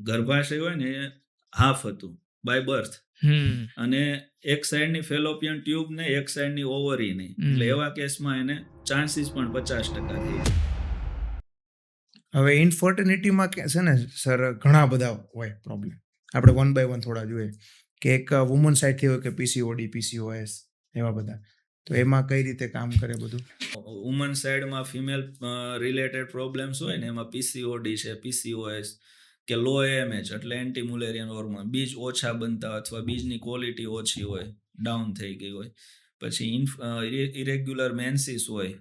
ગર્ભાશય હોય ને એ હાફ હતું બાય બર્થ, અને એક સાઈડની ફેલોપિયન ટ્યુબ ને એક સાઈડની ઓવરી નહીં, એટલે એવા કેસમાં એને ચાન્સીસ પણ 50% થઈ જાય. હવે ઇન્ફર્ટિલિટીમાં છે ને સર ઘણા બધા હોય પ્રોબ્લેમ, આપણે વન બાય વન થોડા જોઈએ કે એક વુમન સાઈડથી હોય કે પીસીઓડી, પીસીઓએસ એવા બધા, તો એમાં કઈ રીતે કામ કરે બધું? વુમન સાઈડમાં ફિમેલ રિલેટેડ પ્રોબ્લેમ્સ હોય ને એમાં પીસીઓડી છે, પીસીઓએસ કે લો એએમએચ એટલે એન્ટી મુલેરિયન હોર્મોન, બીજ ઓછા બનતા અથવા બીજની ક્વોલિટી ઓછી હોય, ડાઉન થઈ ગઈ હોય, પછી ઇરેગ્યુલર મેન્સીસ હોય,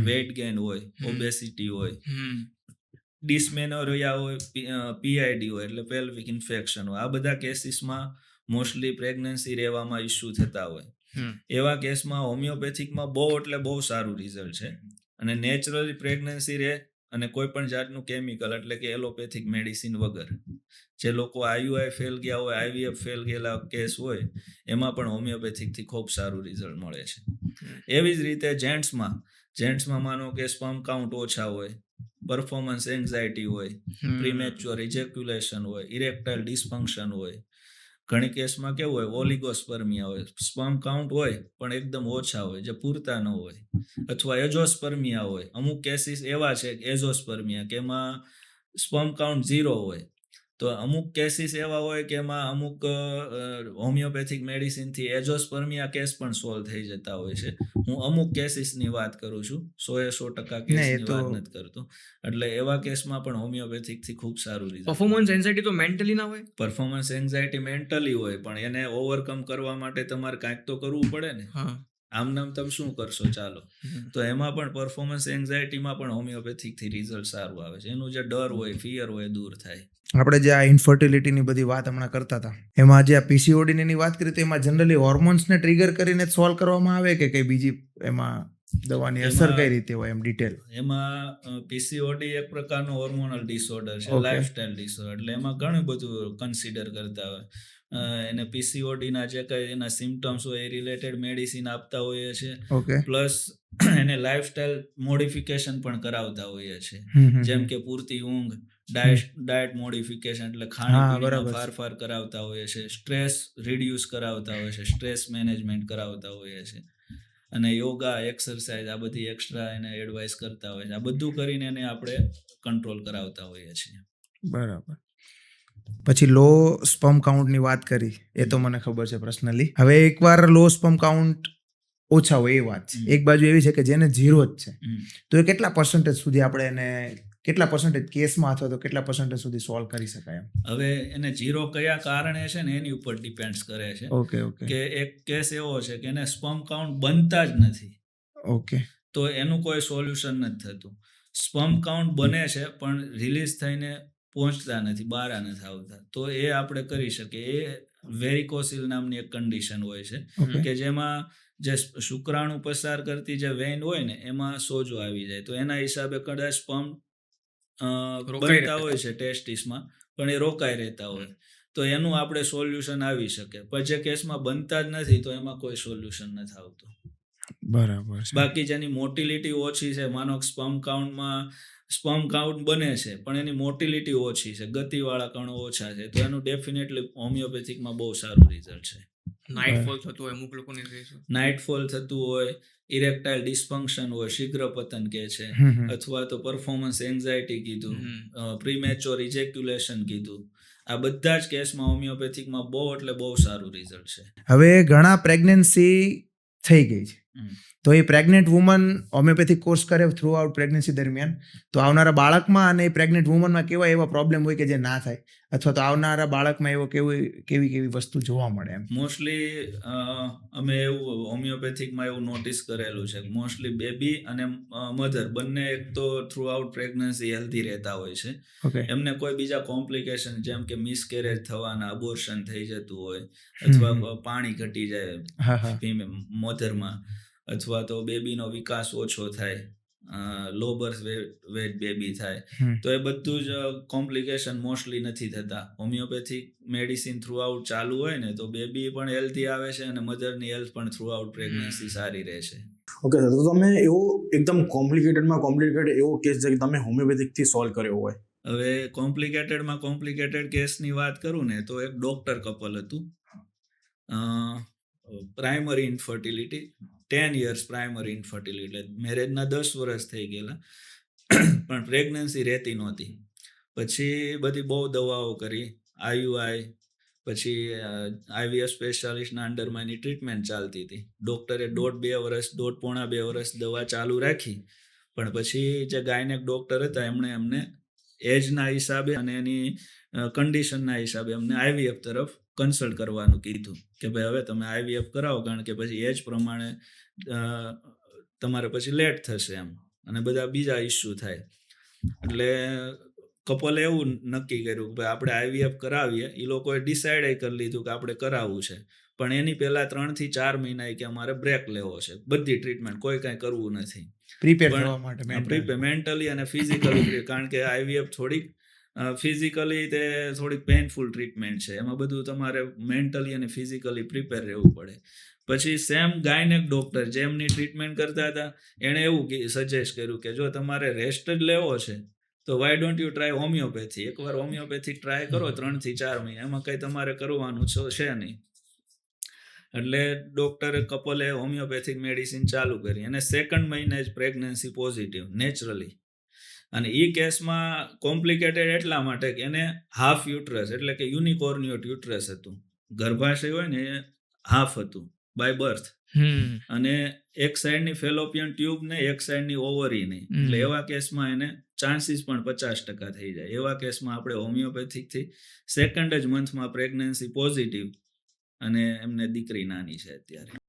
વેઇટ ગેઇન હોય, ઓબેસિટી હોય, ડિસ્મેનોરિયા હોય, પીઆઈડી હોય એટલે પેલ્વિક ઇન્ફેક્શન હોય. આ બધા કેસીસમાં મોસ્ટલી પ્રેગ્નન્સી રહેવામાં ઇસ્યુ થતા હોય. એવા કેસમાં હોમિયોપેથિકમાં બહુ એટલે બહુ સારું રિઝલ્ટ છે, અને નેચરલી પ્રેગ્નન્સી રહે અને કોઈ પણ જાતનું કેમિકલ એટલે કે એલોપેથિક મેડિસિન વગર. જે લોકો આઈયુઆઈ ફેલ ગયા હોય, આઈવીએફ ફેલ ગયેલા કેસ હોય, એમાં પણ હોમિયોપેથિકથી ખૂબ સારું રિઝલ્ટ મળે છે. એવી જ રીતે જેન્ટ્સમાં માનો કે સ્પર્મ કાઉન્ટ ઓછા હોય, પરફોર્મન્સ એન્ઝાયટી હોય, પ્રીમેચ્યોર ઇજેક્યુલેશન હોય, ઇરેક્ટાઇલ ડિસફંક્શન હોય, ઘણી કેસમાં કેવું હોય ઓલિગોસ્પર્મિયા હોય, સ્પર્મ કાઉન્ટ હોય પણ એકદમ ઓછા હોય જે પૂરતા ન હોય, અથવા એઝોસ્પર્મિયા હોય. અમુક કેસીસ એવા છે એઝોસ્પર્મિયા કે એમાં સ્પર્મ કાઉન્ટ 0 હોય. તો અમુક કેસીસ એવા હોય કે એમાં અમુક હોમિયોપેથિક મેડિસિનથી એઝોસ્પર્મિયા કેસ પણ સોલ્વ થઈ જતા હોય છે. હું અમુક કેસીસની વાત કરું છું, 100% કેસની વાત નથી કરતો. એટલે એવા કેસમાં પણ હોમિયોપેથિકથી ખૂબ સારું રિઝલ્ટ. પરફોર્મન્સ એન્ઝાયટી તો મેન્ટલી ના હોય? પરફોર્મન્સ એન્ઝાયટી મેન્ટલી હોય, પણ એને ઓવરકમ કરવા માટે તમારે કાંઈક તો કરવું પડે ને. આમ નામ તમે શું કરશો ચાલો. તો એમાં પણ પરફોર્મન્સ એન્ઝાયટીમાં પણ હોમિયોપેથિકથી રિઝલ્ટ સારું આવે છે. એનું જે ડર હોય, ફિયર હોય, દૂર થાય. આપણે જે આ ઇન્ફર્ટિલિટીની બધી વાત હમણાં કરતા હતા, એમાં જે આ પીસીઓડીની વાત કરી તો એમાં જનરલી હોર્મોન્સને ટ્રિગર કરીને સોલ્વ કરવામાં આવે કે કઈ બીજી એમાં દવાની અસર કઈ રીતે હોય એમ ડિટેલ? એમાં પીસીઓડી એક પ્રકારનો હોર્મોનલ ડિસઓર્ડર છે, લાઇફસ્ટાઇલ ડિસઓર્ડર. એટલે એમાં ઘણું બધું કન્સિડર કરતા હોય. એને પીસીઓડીના જે કંઈ એના સિમ્ટમ્સ હોય એ રિલેટેડ મેડિસિન આપતા હોઈએ છીએ, પ્લસ એને લાઇફસ્ટાઇલ મોડિફિકેશન પણ કરાવતા હોઈએ છીએ, જેમ કે પૂરતી ઊંઘ, ડાયટ મોડિફિકેશન એટલે ખાણીપીણીમાં ફારફાર કરાવતા હોઈએ છીએ, સ્ટ્રેસ રિડ્યુસ કરાવતા હોઈએ છીએ, સ્ટ્રેસ મેનેજમેન્ટ કરાવતા હોઈએ છીએ, અને યોગા, એક્સરસાઇઝ આ બધી એક્સ્ટ્રા એને એડવાઇસ કરતા હોય છે. આ બધું કરીને એને આપણે કંટ્રોલ કરાવતા હોઈએ છીએ. બરાબર. પછી લો સ્પર્મ કાઉન્ટની વાત કરી, એ તો મને ખબર છે પર્સનલી. હવે એકવાર લો સ્પર્મ કાઉન્ટ ઓછા હોય એ વાત છે. એક બાજુ એવી છે કે જેને 0 જ છે, તો એ કેટલા પર્સન્ટેજ સુધી આપણે એને કેટલા પર્સન્ટેજ કેસમાં અથવા તો કેટલા પર્સન્ટેજ સુધી સોલ્વ કરી શકાય? હવે એને 0 કયા કારણે છે ને એની ઉપર ડિપેન્ડ્સ કરે છે. કે એક કેસ એવો છે કે એને સ્પર્મ કાઉન્ટ બનતા જ નથી. તો એનું કોઈ સોલ્યુશન નથી થતું. સ્પર્મ કાઉન્ટ બને છે પણ રિલીઝ થઈને પહોંચતા નથી, બહાર નથી આવતા. તો એ આપણે કરી શકીએ. એ વેરિકોસિલ નામની એક કન્ડિશન હોય છે કે જેમાં જે શુક્રાણુ પસાર કરતી જે વેઇન હોય ને એમાં સોજો આવી જાય. તો એના હિસાબે કદાચ સ્પર્મ બનતા હોય છે ટેસ્ટિસમાં, પણ એ રોકાઈ રહેતા હોય. તો એનું આપણે સોલ્યુશન આવી શકે. પણ જે કેસમાં બનતા જ નથી તો એમાં કોઈ સોલ્યુશન નથી આવતું. બરાબર. બાકી જેની મોટિલિટી ઓછી છે, માનો સ્પર્મ કાઉન્ટ બને છે પણ એની મોટિલિટી ઓછી છે, ગતિવાળા કણો ઓછા છે, તો એનું ડેફિનેટલી હોમિયોપેથિકમાં બહુ સારું રિઝલ્ટ છે. નાઇટફોલ થતું હોય અમુક લોકોને કહે છે. નાઇટફોલ થતું હોય, ઇરેક્ટાઇલ ડિસફંક્શન હોય, શીઘ્ર પતન કહે છે, અથવા તો પરફોર્મન્સ એન્ઝાયટી કીધું, પ્રીમેચ્યોર ઇજેક્યુલેશન કીધું. આ બધા જ કેસમાં હોમિયોપેથિકમાં બહુ એટલે બહુ સારું રિઝલ્ટ છે. હવે ઘણા પ્રેગ્નન્સી થઈ ગઈ છે, તો એ પ્રેગ્નેન્ટ વુમન હોમિયોપેથિક કોર્સ કરે થ્રુ આઉટ પ્રેગ્નન્સી દરમિયાન, તો આવનારા બાળકમાં અને પ્રેગ્નેન્ટ વુમનમાં કેવા એવા પ્રોબ્લેમ હોય કે જે ના થાય, અથવા તો આવનારા બાળકમાં એવો કેવી વસ્તુ જોવા મળે? એમ મોસ્ટલી અમે એવું હોમિયોપેથિકમાં એવું નોટિસ કરેલું છે કે મોસ્ટલી બેબી અને મધર બંને એક તો થ્રુ આઉટ પ્રેગ્નન્સી હેલ્ધી રહેતા હોય છે. એમને કોઈ બીજા કોમ્પ્લિકેશન જેમ કે મિસકેરેજ થવાના, અબોર્શન થઈ જતું હોય, અથવા પાણી ઘટી જાય મધરમાં, અથવા તો બેબીનો વિકાસ ઓછો થાય, લો બર્થ વેટ બેબી થાય, તો એ બધું જ કોમ્પ્લિકેશન મોસ્ટલી નથી થતા. હોમિયોપેથિક મેડિસિન થ્રુ આઉટ ચાલુ હોય ને તો બેબી પણ હેલ્ધી આવે છે અને મધરની હેલ્થ પણ થ્રુ આઉટ પ્રેગ્નન્સી સારી રહે છે. ઓકે સર, તો તમે એવો એકદમ કોમ્પ્લિકેટેડ એવો કેસ છે કે તમે હોમિયોપેથિકથી સોલ્વ કર્યો હોય? હવે કોમ્પ્લિકેટેડ કેસની વાત કરું ને તો એક ડોક્ટર કપલ હતું, પ્રાઇમરી ઇન્ફર્ટિલિટી 10 years પ્રાઇમરી ઇન્ફર્ટિલિટી, મેરેજના 10 વર્ષ થઈ ગયેલા પણ પ્રેગ્નન્સી રહેતી નહોતી. પછી બધી બહુ દવાઓ કરી, IUI, પછી IVF સ્પેશિયાલિસ્ટના અંડરમાં એની ટ્રીટમેન્ટ ચાલતી હતી. ડૉક્ટરે 1.5-2 વર્ષ દવા ચાલુ રાખી, પણ પછી જે ગાયનેક ડૉક્ટર હતા એમને એજના હિસાબે અને એની કન્ડિશનના હિસાબે અમને IVF તરફ કન્સલ્ટ કરવાનું કીધું કે ભાઈ હવે તમે IVF કરાવો, કારણ કે પછી એજ પ્રમાણે તમારે પછી લેટ થશે એમ, અને બધા બીજા ઇસ્યુ થાય. એટલે કપલે એવું નક્કી કર્યું કે આપણે IVF કરાવીએ. એ લોકોએ ડિસાઇડ કરી લીધું કે આપણે કરાવવું છે, પણ એની પહેલા 3 થી 4 મહિના કે અમારે બ્રેક લેવો છે, બધી ટ્રીટમેન્ટ કોઈ કાંઈ કરવું નથી, પ્રિપેર થવા માટે મેન્ટલી અને ફિઝિકલી, કારણ કે IVF થોડીક ફિઝિકલી તે થોડીક પેઇનફુલ ટ્રીટમેન્ટ છે, એમાં બધું તમારે મેન્ટલી અને ફિઝિકલી પ્રિપેર રહેવું પડે. પછી સેમ ગાયનેક ડૉક્ટર જેમની ટ્રીટમેન્ટ કરતા હતા એણે એવું સજેસ્ટ કર્યું કે જો તમારે રેસ્ટ જ લેવો છે તો why don't you try homeopathy. એકવાર હોમિયોપેથી ટ્રાય કરો 3 થી 4 મહિના, એમાં કંઈ તમારે કરવાનું છે નહીં. એટલે કપલે હોમિયોપેથિક મેડિસિન ચાલુ કરી અને 2nd મહિને જ પ્રેગ્નન્સી પોઝિટિવ નેચરલી. અને એ કેસમાં કોમ્પ્લિકેટેડ એટલા માટે કે એને હાફ યુટ્રસ એટલે કે યુનિકોર્નિયોટ યુટ્રસ હતું, ગર્ભાશય હોય ને એ હાફ હતું બાય બર્થ, અને એક સાઈડની ફેલોપિયન ટ્યુબ ને એક સાઈડની ઓવરી નહીં. એટલે એવા કેસમાં એને ચાન્સીસ પણ 50% થઈ જાય. એવા કેસમાં આપણે હોમિયોપેથિકથી 2nd જ મંથમાં પ્રેગ્નન્સી પોઝિટિવ, અને એમને દીકરી નાની છે અત્યારે.